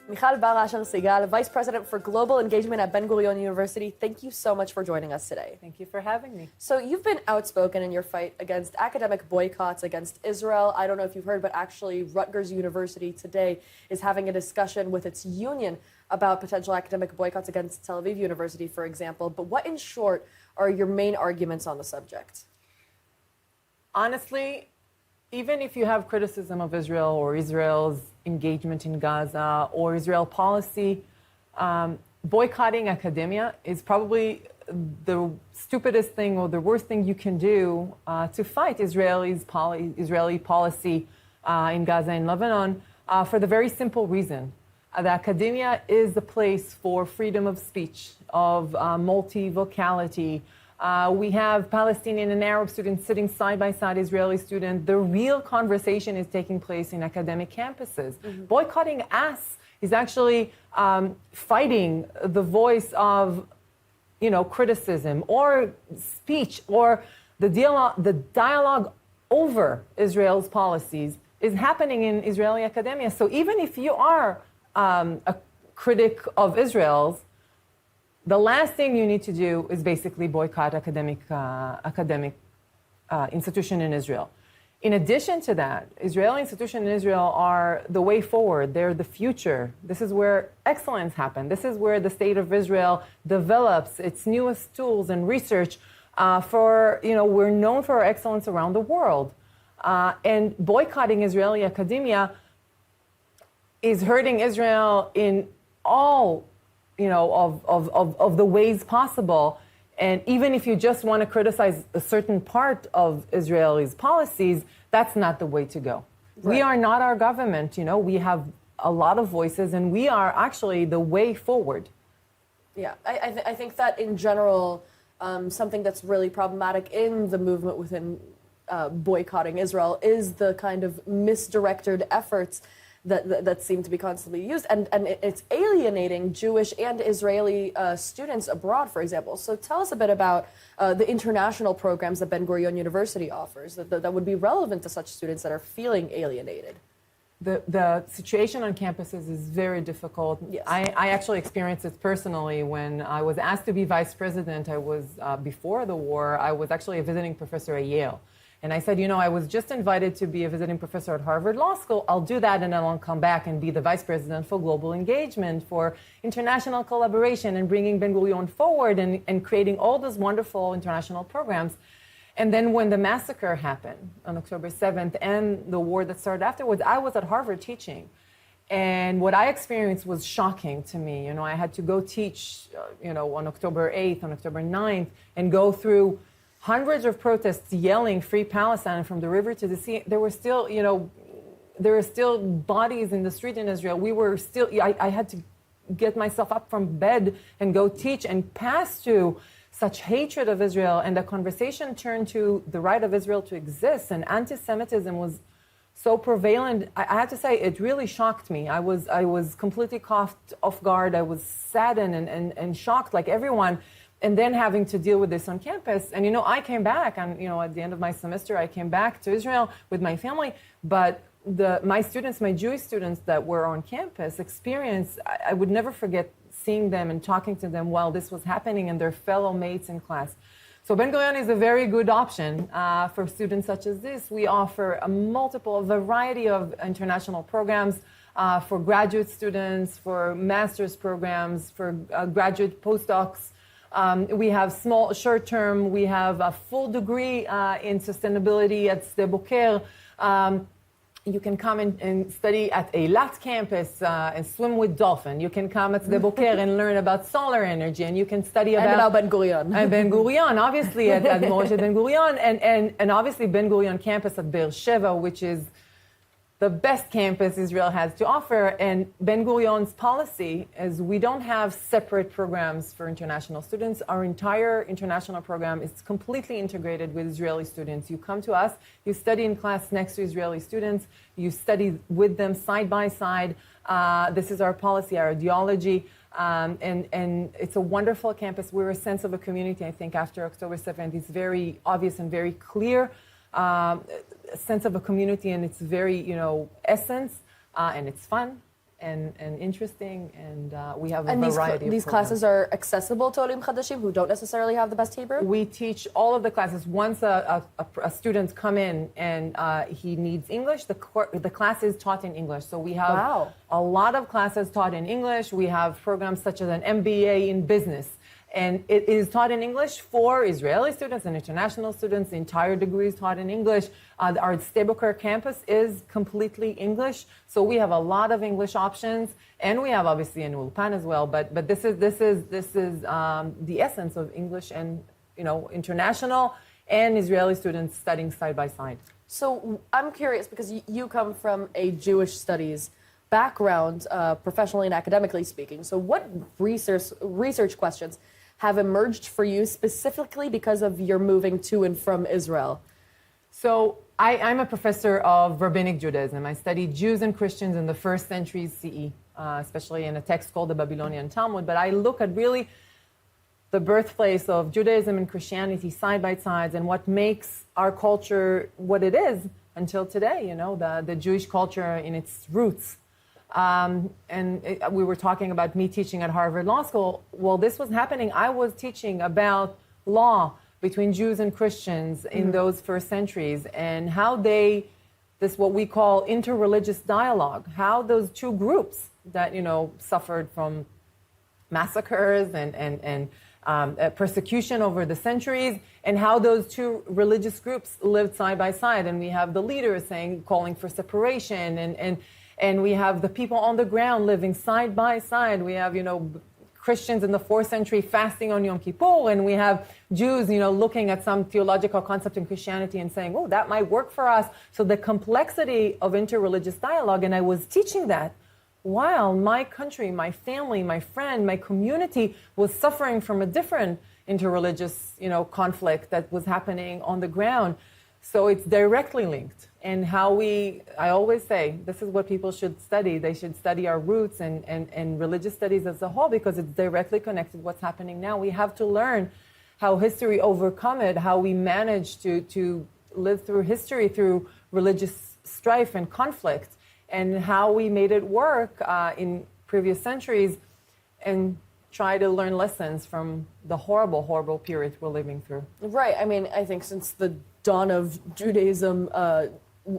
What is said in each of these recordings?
Michal Bar-Asher Siegal, Vice President for Global Engagement at Ben-Gurion University. Thank you so much for joining us today. Thank you for having me. So you've been outspoken in your fight against academic boycotts against Israel. I don't know if you've heard, but actually Rutgers University today is having a discussion with its union about potential academic boycotts against Tel Aviv University, for example. But what, in short, are your main arguments on the subject? Honestly, even if you have criticism of Israel or Israel's engagement in Gaza or Israel policy, boycotting academia is probably the stupidest thing or the worst thing you can do to fight Israeli policy in Gaza and Lebanon for the very simple reason that academia is the place for freedom of speech, of multivocality. We have Palestinian and Arab students sitting side by side, Israeli students. The real conversation is taking place in academic campuses. Mm-hmm. Boycotting us is actually fighting the voice of, criticism or speech or the dialogue over Israel's policies is happening in Israeli academia. So even if you are a critic of Israel's, the last thing you need to do is basically boycott academic institution in Israel. In addition to that, Israeli institutions in Israel are the way forward. They're the future. This is where excellence happens. This is where the state of Israel develops its newest tools and research. We're known for our excellence around the world. And boycotting Israeli academia is hurting Israel in all of the ways possible. And even if you just want to criticize a certain part of Israel's policies, that's not the way to go. Right. We are not our government, we have a lot of voices and we are actually the way forward. Yeah, I think that in general, something that's really problematic in the movement within boycotting Israel is the kind of misdirected efforts that seem to be constantly used, and it's alienating Jewish and Israeli students abroad, for example. So tell us a bit about the international programs that Ben-Gurion University offers that would be relevant to such students that are feeling alienated. The situation on campuses is very difficult. Yes. I actually experienced it personally when I was asked to be vice president. Before the war, I was actually a visiting professor at Yale. And I said, I was just invited to be a visiting professor at Harvard Law School. I'll do that and then I'll come back and be the vice president for global engagement, for international collaboration and bringing Ben-Gurion forward and creating all those wonderful international programs. And then when the massacre happened on October 7th and the war that started afterwards, I was at Harvard teaching. And what I experienced was shocking to me. I had to go teach, on October 8th, on October 9th, and go through hundreds of protests yelling "Free Palestine" from the river to the sea. There were still, bodies in the street in Israel. I had to get myself up from bed and go teach and pass through such hatred of Israel. And the conversation turned to the right of Israel to exist. And antisemitism was so prevalent. I have to say, it really shocked me. I was completely caught off guard. I was saddened and shocked like everyone. And then having to deal with this on campus. And, I came back, and, at the end of my semester, I came back to Israel with my family. But my Jewish students that were on campus experienced, I would never forget seeing them and talking to them while this was happening and their fellow mates in class. So Ben-Gurion is a very good option for students such as this. We offer a variety of international programs for graduate students, for master's programs, for graduate postdocs. We have small, short-term. We have a full degree in sustainability at Sde Boker. You can come and study at Eilat campus and swim with dolphins. You can come at Sde Boker and learn about solar energy, and you can study about Ben-Gurion. And Ben-Gurion, obviously, at Morashet Ben-Gurion, and obviously Ben-Gurion campus at Be'er Sheva, which is the best campus Israel has to offer. And Ben-Gurion's policy is we don't have separate programs for international students. Our entire international program is completely integrated with Israeli students. You come to us, you study in class next to Israeli students, you study with them side by side. This is our policy, our ideology. And it's a wonderful campus. We're a sense of a community, I think, after October 7th. It's very obvious and very clear. Sense of a community and its very, essence, and it's fun. and interesting, and we have a And variety of these programs. classes are accessible to Olim Chadashim who don't necessarily have the best Hebrew? We teach all of the classes. Once a student come in and he needs English, the class is taught in English. So we have a lot of classes taught in English. We have programs such as an MBA in business. And it is taught in English for Israeli students and international students. The entire degree is taught in English. Our Sde-Boker campus is completely English. So we have a lot of English options. And we have obviously an Ulpan as well. But this is the essence of English and, international and Israeli students studying side by side. So I'm curious because you come from a Jewish studies background, professionally and academically speaking. So what research questions have emerged for you specifically because of your moving to and from Israel? So I'm a professor of rabbinic Judaism. I studied Jews and Christians in the first century CE, especially in a text called the Babylonian Talmud. But I look at really the birthplace of Judaism and Christianity side by side and what makes our culture what it is until today, the Jewish culture in its roots. We were talking about me teaching at Harvard Law School. Well, this was happening. I was teaching about law between Jews and Christians in those first centuries and how this what we call interreligious dialogue, how those two groups that, suffered from massacres and persecution over the centuries, and how those two religious groups lived side by side. And we have the leaders calling for separation, and we have the people on the ground living side by side. We have, Christians in the 4th century fasting on Yom Kippur, and we have Jews, looking at some theological concept in Christianity and saying, oh, that might work for us. So the complexity of interreligious dialogue, and I was teaching that while my country, my family, my friend, my community was suffering from a different interreligious, conflict that was happening on the ground. So it's directly linked. And I always say, this is what people should study. They should study our roots and religious studies as a whole, because it's directly connected to what's happening now. We have to learn how history overcome it, how we manage to live through history through religious strife and conflict, and how we made it work in previous centuries, and try to learn lessons from the horrible, horrible period we're living through. Right. I mean, I think since the dawn of Judaism,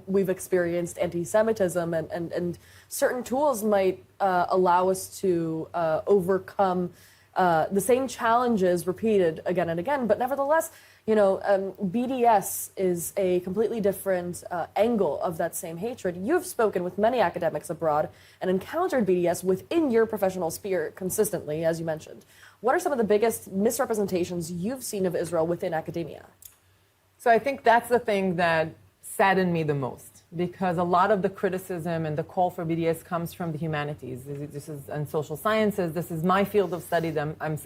we've experienced antisemitism, and certain tools might allow us to overcome the same challenges repeated again and again. But nevertheless, BDS is a completely different angle of that same hatred. You've spoken with many academics abroad and encountered BDS within your professional sphere consistently, as you mentioned. What are some of the biggest misrepresentations you've seen of Israel within academia? So I think that's the thing that saddened me the most, because a lot of the criticism and the call for BDS comes from the humanities. This is and social sciences. This is my field of study.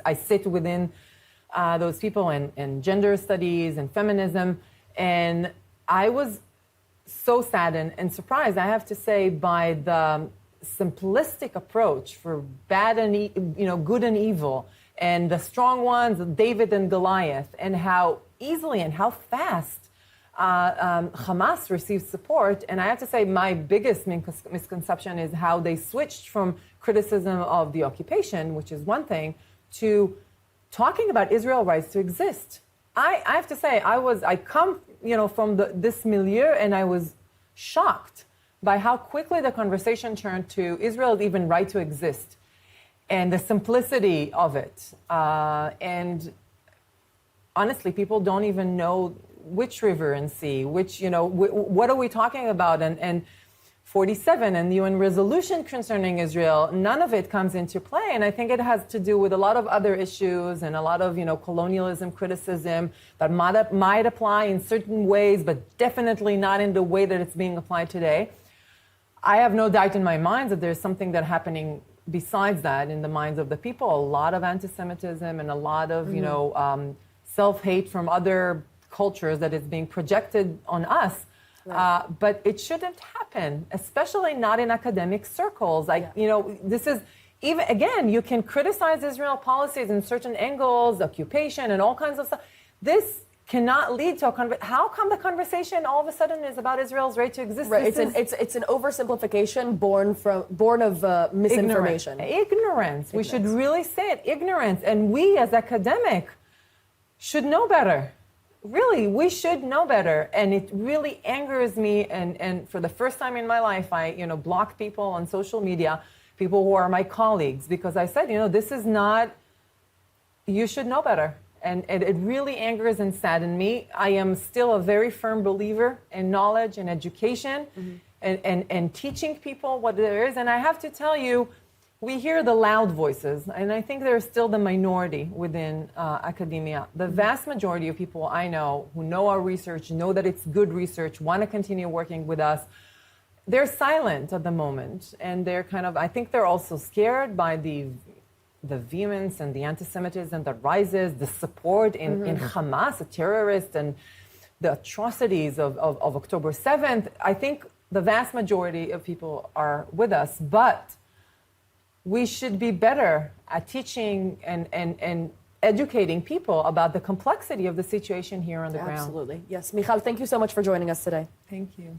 I sit within those people in gender studies and feminism. And I was so saddened and surprised, I have to say, by the simplistic approach for bad and good and evil, and the strong ones, David and Goliath, and how easily and how fast Hamas received support. And I have to say, my biggest misconception is how they switched from criticism of the occupation, which is one thing, to talking about Israel's rights to exist. I have to say, I come from this milieu, and I was shocked by how quickly the conversation turned to Israel's even right to exist, and the simplicity of it. And honestly, people don't even know which river and sea, what are we talking about? And 47 and the UN resolution concerning Israel, none of it comes into play. And I think it has to do with a lot of other issues and a lot of, colonialism criticism that might apply in certain ways, but definitely not in the way that it's being applied today. I have no doubt in my mind that there's something that's happening besides that in the minds of the people, a lot of antisemitism and a lot of, self-hate from other cultures that is being projected on us. Right. But it shouldn't happen, especially not in academic circles. This is, even again, you can criticize Israel policies in certain angles, occupation and all kinds of stuff. This cannot lead to a how come the conversation all of a sudden is about Israel's right to exist? Right. It's an oversimplification born of misinformation. Ignorance. We should really say it. Ignorance. And we as academic should know better. Really, we should know better. And it really angers me. And for the first time in my life, I block people on social media, people who are my colleagues, because I said, this is not, you should know better. And it really angers and saddens me. I am still a very firm believer in knowledge and education and teaching people what there is. And I have to tell you, we hear the loud voices, and I think they're still the minority within academia. The vast majority of people I know who know our research, know that it's good research, want to continue working with us, they're silent at the moment. And they're I think they're also scared by the vehemence and the antisemitism that rises, the support in Hamas, a terrorist, and the atrocities of October 7th. I think the vast majority of people are with us, but we should be better at teaching and educating people about the complexity of the situation here on the ground. Absolutely. Yes. Michal, thank you so much for joining us today. Thank you.